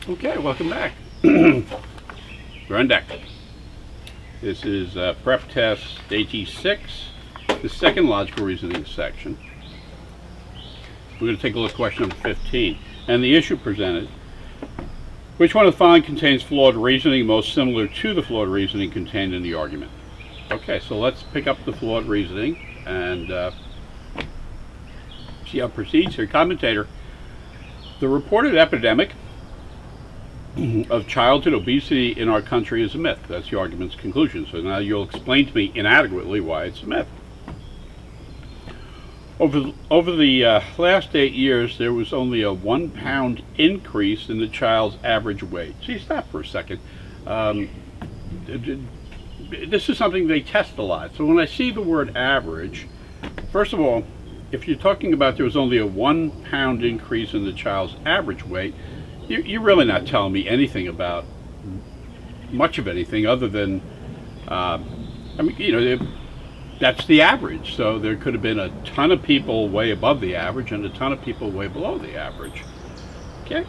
Okay, welcome back. We're on deck. This is prep test AT6, the second logical reasoning section. We're going to take a look at question number 15. And the issue presented: which one of the following contains flawed reasoning most similar to the flawed reasoning contained in the argument? Okay, so let's pick up the flawed reasoning and see how it proceeds here. Commentator: the reported epidemic of childhood obesity in our country is a myth. That's the argument's conclusion. So now you'll explain to me inadequately why it's a myth. Over the last 8 years, there was only a 1 pound increase in the child's average weight. See, stop for a second. This is something they test a lot. So when I see the word average, first of all, if you're talking about there was only a 1 pound increase in the child's average weight, you're really not telling me anything about much of anything other than, that's the average. So there could have been a ton of people way above the average and a ton of people way below the average. Okay?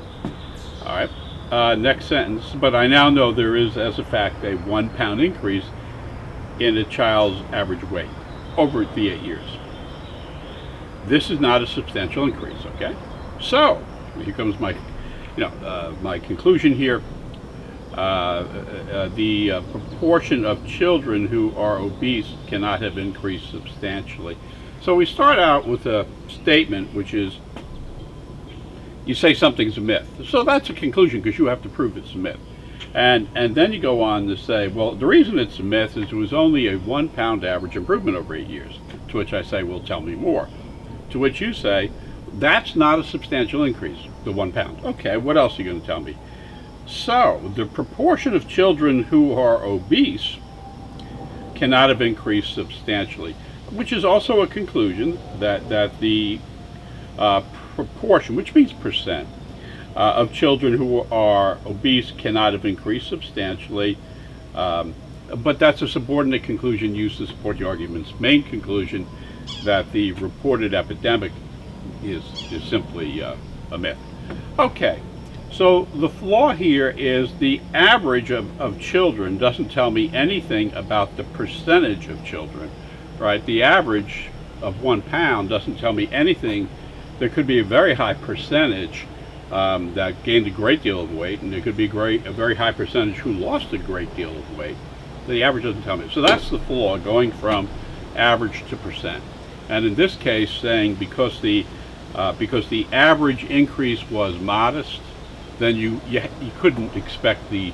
All right. Next sentence. But I now know there is, as a fact, a 1 pound increase in a child's average weight over the 8 years. This is not a substantial increase, okay? So, here comes my my conclusion here. The proportion of children who are obese cannot have increased substantially. So we start out with a statement which is, you say something's a myth. So that's a conclusion because you have to prove it's a myth. And then you go on to say, well, the reason it's a myth is it was only a 1 pound average improvement over 8 years. To which I say, well, tell me more. To which you say, that's not a substantial increase, the 1 pound. Okay, what else are you going to tell me? So, the proportion of children who are obese cannot have increased substantially, which is also a conclusion that the proportion, which means percent, of children who are obese cannot have increased substantially, but that's a subordinate conclusion used to support the argument's main conclusion that the reported epidemic is simply a myth. Okay, so the flaw here is the average of children doesn't tell me anything about the percentage of children, right? The average of 1 pound doesn't tell me anything. There could be a very high percentage that gained a great deal of weight, and there could be a very high percentage who lost a great deal of weight. The average doesn't tell me. So that's the flaw, going from average to percent. And in this case, saying because the average increase was modest, then you couldn't expect the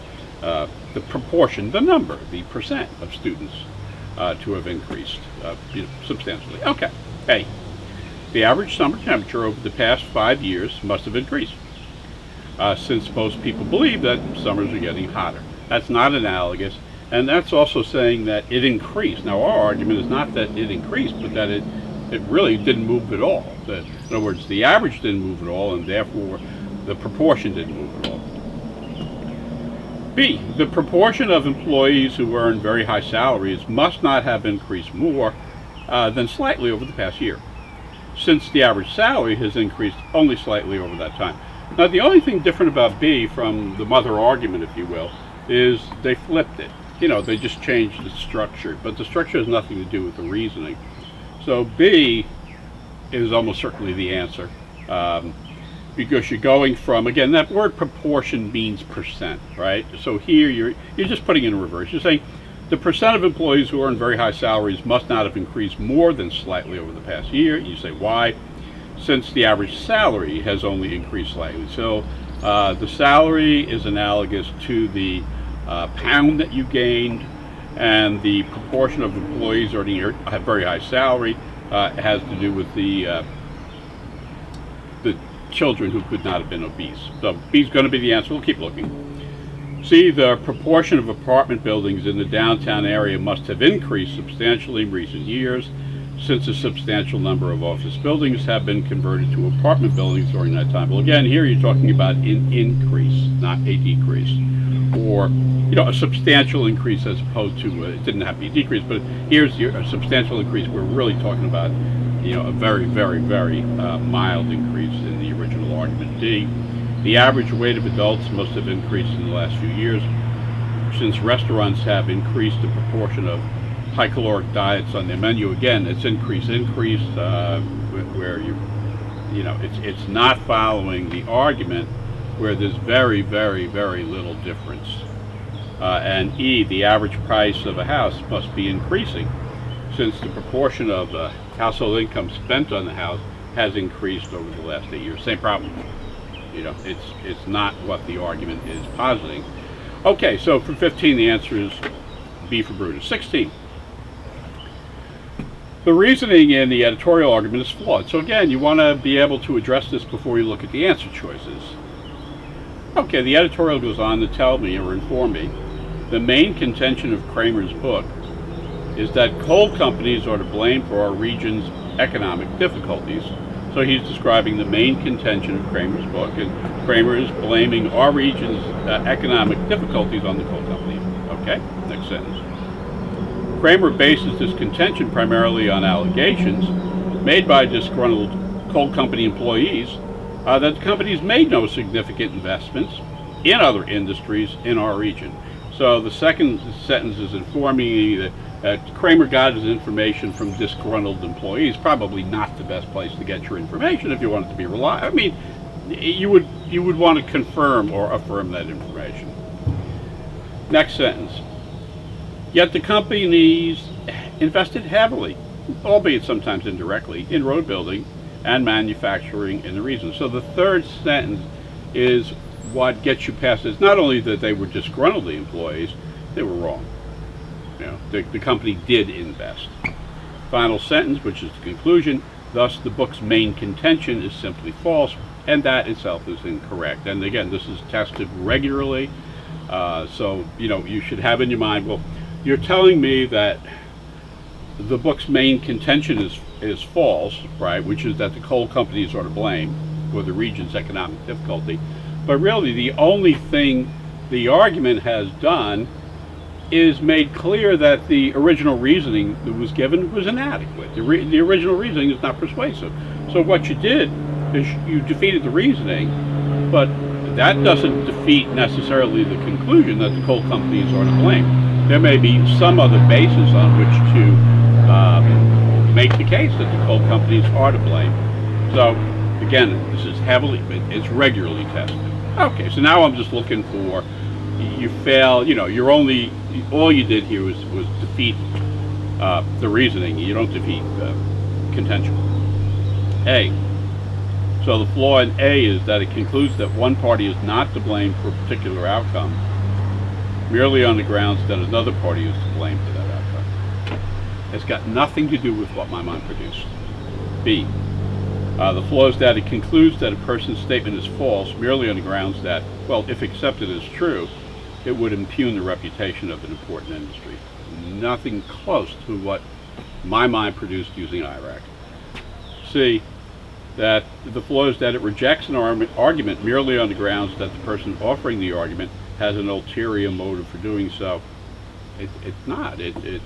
proportion, the number, the percent of students to have increased substantially. Okay. Hey, the average summer temperature over the past 5 years must have increased, since most people believe that summers are getting hotter. That's not analogous, and that's also saying that it increased. Now, our argument is not that it increased, but that it really didn't move at all. In other words, the average didn't move at all, and therefore the proportion didn't move at all. B, the proportion of employees who earn very high salaries must not have increased more than slightly over the past year, since the average salary has increased only slightly over that time. Now, the only thing different about B from the mother argument, if you will, is they flipped it. They just changed the structure, but the structure has nothing to do with the reasoning. So B is almost certainly the answer, because you're going from, again, that word proportion means percent, right? So here you're just putting it in reverse. You're saying the percent of employees who earn very high salaries must not have increased more than slightly over the past year. You say why? Since the average salary has only increased slightly. So the salary is analogous to the pound that you gained, and the proportion of employees earning a very high salary has to do with the children who could not have been obese. So B is going to be the answer. We'll keep looking. C, the proportion of apartment buildings in the downtown area must have increased substantially in recent years, since a substantial number of office buildings have been converted to apartment buildings during that time. Well, again, here you're talking about an increase, not a decrease, or a substantial increase as opposed to it didn't have to be a decrease. But here's a substantial increase. We're really talking about a very, very, very mild increase in the original argument. D, The average weight of adults must have increased in the last few years, since restaurants have increased the proportion of high-caloric diets on their menu. Again, it's increase, where it's not following the argument where there's very, very, very little difference. And E, the average price of a house must be increasing, since the proportion of household income spent on the house has increased over the last 8 years. Same problem. It's not what the argument is positing. Okay, so for 15, the answer is B for Brutus. 16. The reasoning in the editorial argument is flawed. So again, you want to be able to address this before you look at the answer choices. Okay, the editorial goes on to tell me or inform me the main contention of Kramer's book is that coal companies are to blame for our region's economic difficulties. So he's describing the main contention of Kramer's book, and Kramer is blaming our region's economic difficulties on the coal companies. Okay, next sentence. Kramer bases this contention primarily on allegations made by disgruntled coal company employees that the companies made no significant investments in other industries in our region. So the second sentence is informing me that Kramer got his information from disgruntled employees. Probably not the best place to get your information if you want it to be reliable. I mean, you would want to confirm or affirm that information. Next sentence. Yet the companies invested heavily, albeit sometimes indirectly, in road building and manufacturing in the region. So the third sentence is what gets you past this. Not only that they were disgruntled, the employees, they were wrong. The company did invest. Final sentence, which is the conclusion. Thus, the book's main contention is simply false, and that itself is incorrect. And again, this is tested regularly, so you should have in your mind. Well, you're telling me that the book's main contention is false, right? Which is that the coal companies are to blame for the region's economic difficulty. But really, the only thing the argument has done is made clear that the original reasoning that was given was inadequate. The original reasoning is not persuasive. So what you did is you defeated the reasoning, but that doesn't defeat necessarily the conclusion that the coal companies are to blame. There may be some other basis on which to make the case that the coal companies are to blame. So again, this is it's regularly tested. Okay, so now I'm just looking for, you fail, all you did here was defeat the reasoning. You don't defeat contention. A. So the flaw in A is that it concludes that one party is not to blame for a particular outcome, merely on the grounds that another party is to blame for that outcome. It's got nothing to do with what my mind produced. B. The flaw is that it concludes that a person's statement is false merely on the grounds that, well, if accepted as true, it would impugn the reputation of an important industry. Nothing close to what my mind produced using IRAC. C. That the flaw is that it rejects an argument merely on the grounds that the person offering the argument has an ulterior motive for doing so. It's not. It's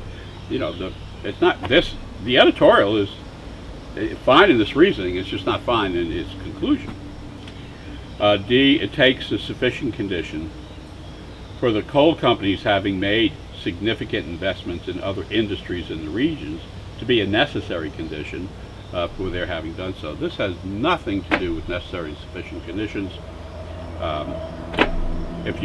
not this. The editorial is fine in this reasoning. It's just not fine in its conclusion. D. It takes a sufficient condition for the coal companies having made significant investments in other industries in the regions to be a necessary condition for their having done so. This has nothing to do with necessary and sufficient conditions. If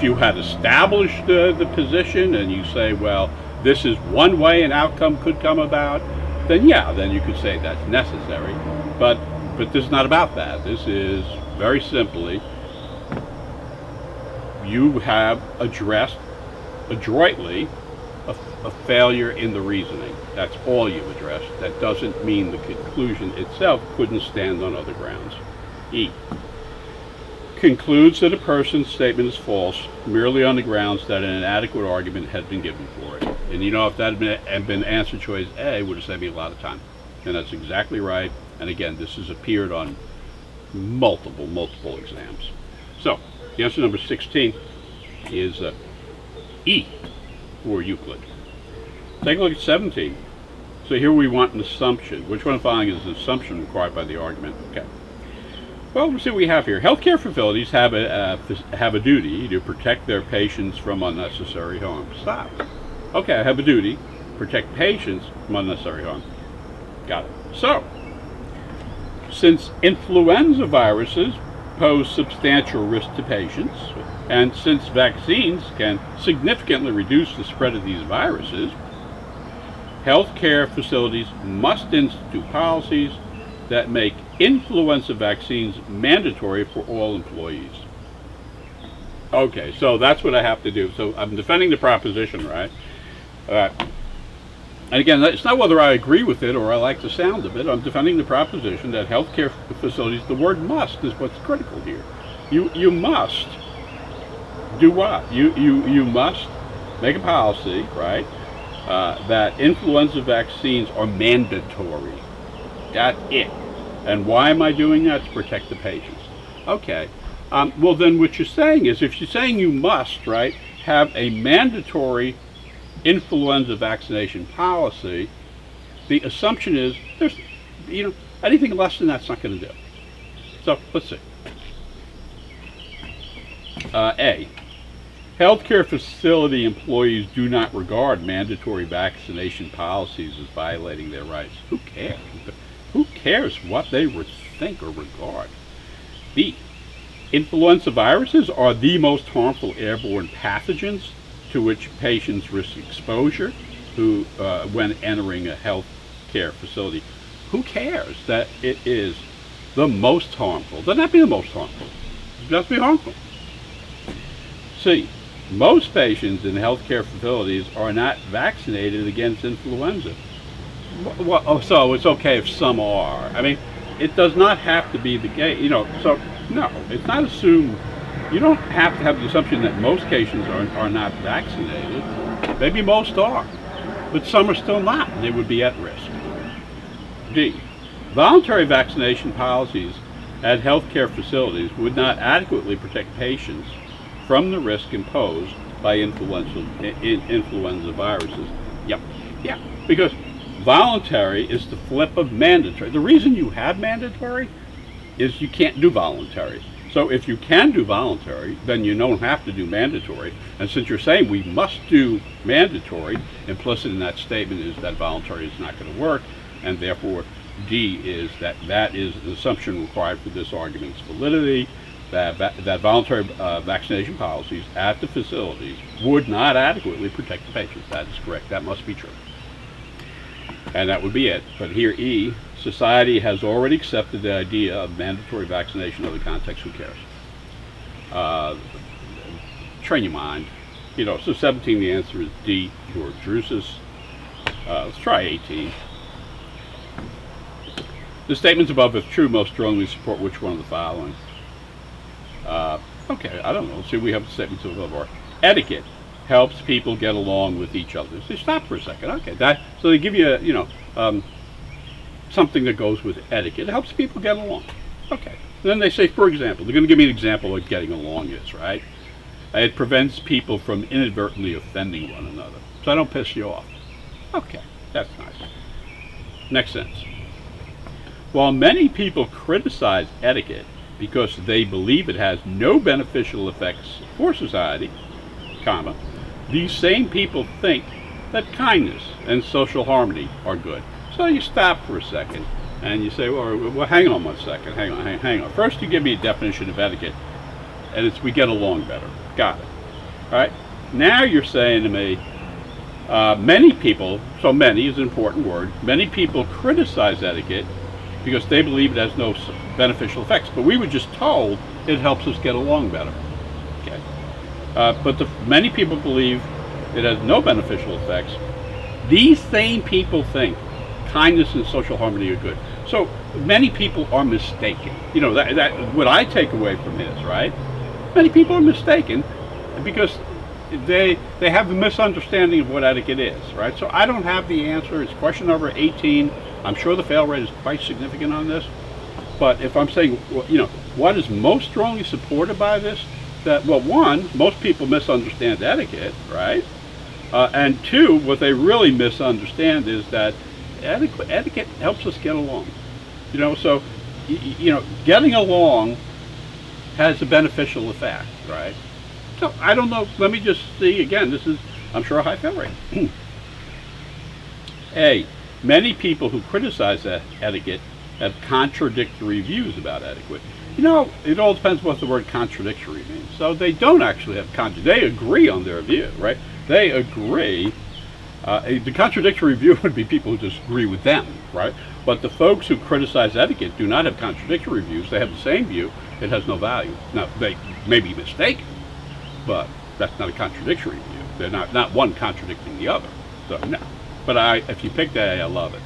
you had established the position and you say, well, this is one way an outcome could come about, then you could say that's necessary. But this is not about that. This is very simply, you have addressed adroitly a failure in the reasoning. That's all you've addressed. That doesn't mean the conclusion itself couldn't stand on other grounds. E. Concludes that a person's statement is false merely on the grounds that an inadequate argument had been given for it. And if that had been answer choice A, it would have saved me a lot of time. And that's exactly right. And again, this has appeared on multiple exams. So, the answer number 16 is E for Euclid. Take a look at 17. So here we want an assumption. Which one of the following is an assumption required by the argument? Okay. Well, let's see what we have here. Healthcare facilities have a duty to protect their patients from unnecessary harm. Stop. Okay, I have a duty, protect patients from unnecessary harm. Got it. So, since influenza viruses pose substantial risk to patients, and since vaccines can significantly reduce the spread of these viruses, healthcare facilities must institute policies that make influenza vaccines mandatory for all employees. Okay, so that's what I have to do. So I'm defending the proposition, right? And again, it's not whether I agree with it or I like the sound of it. I'm defending the proposition that healthcare facilities, the word must is what's critical here. You must do what? You must make a policy, right, that influenza vaccines are mandatory. That's it. And why am I doing that? To protect the patients. Okay. Well, then what you're saying is, if you're saying you must, right, have a mandatory influenza vaccination policy, the assumption is there's, anything less than that's not going to do. So let's see. A. Healthcare facility employees do not regard mandatory vaccination policies as violating their rights. Who cares? Who cares what they would think or regard? B. Influenza viruses are the most harmful airborne pathogens to which patients risk exposure when entering a health care facility. Who cares that it is the most harmful? Doesn't have to be the most harmful. It does be harmful. C. Most patients in healthcare facilities are not vaccinated against influenza. Well, so it's okay if some are. I mean, it does not have to be the case. So no, it's not assumed. You don't have to have the assumption that most patients are not vaccinated. Maybe most are, but some are still not, and they would be at risk. D. Voluntary vaccination policies at healthcare facilities would not adequately protect patients from the risk imposed by influenza viruses. Yep, yeah, because voluntary is the flip of mandatory. The reason you have mandatory is you can't do voluntary. So if you can do voluntary, then you don't have to do mandatory. And since you're saying we must do mandatory, implicit in that statement is that voluntary is not going to work, and therefore D is that is the assumption required for this argument's validity, that voluntary vaccination policies at the facilities would not adequately protect the patients. That is correct. That must be true. And that would be it. But here, E, society has already accepted the idea of mandatory vaccination in other contexts. Who cares? Train your mind. So 17, the answer is D, George Drusus. Let's try 18. The statements above, if true, most strongly support which one of the following? Okay, I don't know. See, we have the statements above are etiquette helps people get along with each other. So stop for a second. Okay, so they give you, something that goes with etiquette. It helps people get along. Okay. Then they say, for example, they're going to give me an example of what getting along is, right? It prevents people from inadvertently offending one another. So I don't piss you off. Okay, that's nice. Next sentence. While many people criticize etiquette because they believe it has no beneficial effects for society, comma, these same people think that kindness and social harmony are good. So you stop for a second and you say, well, hang on 1 second, hang on. First you give me a definition of etiquette, and it's we get along better. Got it. All right. Now you're saying to me, many people, so many is an important word, many people criticize etiquette because they believe it has no beneficial effects. But we were just told it helps us get along better. Okay. But many people believe it has no beneficial effects. These same people think kindness and social harmony are good. So many people are mistaken. That what I take away from this, right? Many people are mistaken because they have a misunderstanding of what etiquette is, right? So I don't have the answer. It's question number 18. I'm sure the fail rate is quite significant on this. But if I'm saying, what is most strongly supported by this? That, well, one, most people misunderstand etiquette, right? And two, what they really misunderstand is that etiquette helps us get along. So getting along has a beneficial effect, right? So I don't know. Let me just see again. This is, I'm sure, a high fail rate. A. Many people who criticize etiquette have contradictory views about etiquette. It all depends what the word contradictory means. So they don't actually have they agree on their view, right? They agree. The contradictory view would be people who disagree with them, right? But the folks who criticize etiquette do not have contradictory views. They have the same view. It has no value. Now, they may be mistaken, but that's not a contradictory view. They're not one contradicting the other. So, no. But if you pick that, I love it.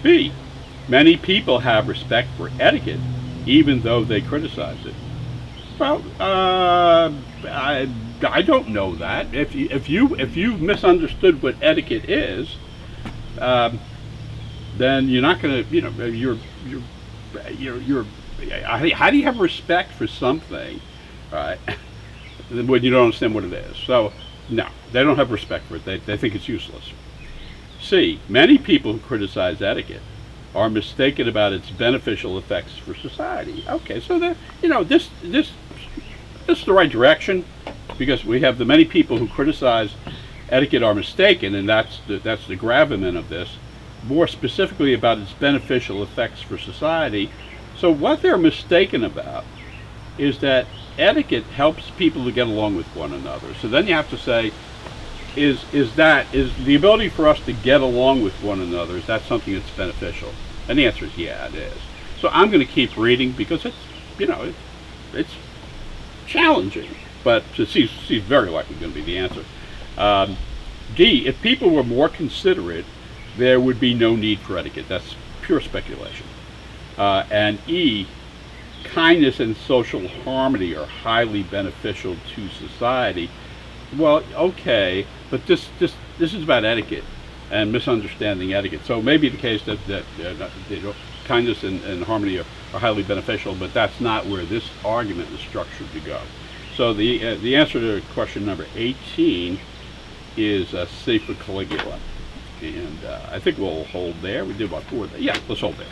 B. Many people have respect for etiquette, even though they criticize it. Well, I don't know that. If you've misunderstood what etiquette is, then you're not going to. How do you have respect for something, right? When you don't understand what it is. So, no, they don't have respect for it. They think it's useless. C. Many people who criticize etiquette are mistaken about its beneficial effects for society. Okay, so this is the right direction, because we have the many people who criticize etiquette are mistaken, and that's the gravamen of this. More specifically about its beneficial effects for society. So what they're mistaken about is that etiquette helps people to get along with one another. So then you have to say, is the ability for us to get along with one another, is that something that's beneficial? And the answer is yeah, it is. So I'm going to keep reading, because it's challenging, but C is very likely going to be the answer. D, if people were more considerate, there would be no need for etiquette. That's pure speculation. And E, kindness and social harmony are highly beneficial to society. Well, okay, but this is about etiquette and misunderstanding etiquette. So it may be the case that kindness and harmony are highly beneficial, but that's not where this argument is structured to go. So the answer to question number 18 is C for Caligula. And I think we'll hold there. We did about 4 there. Yeah, let's hold there.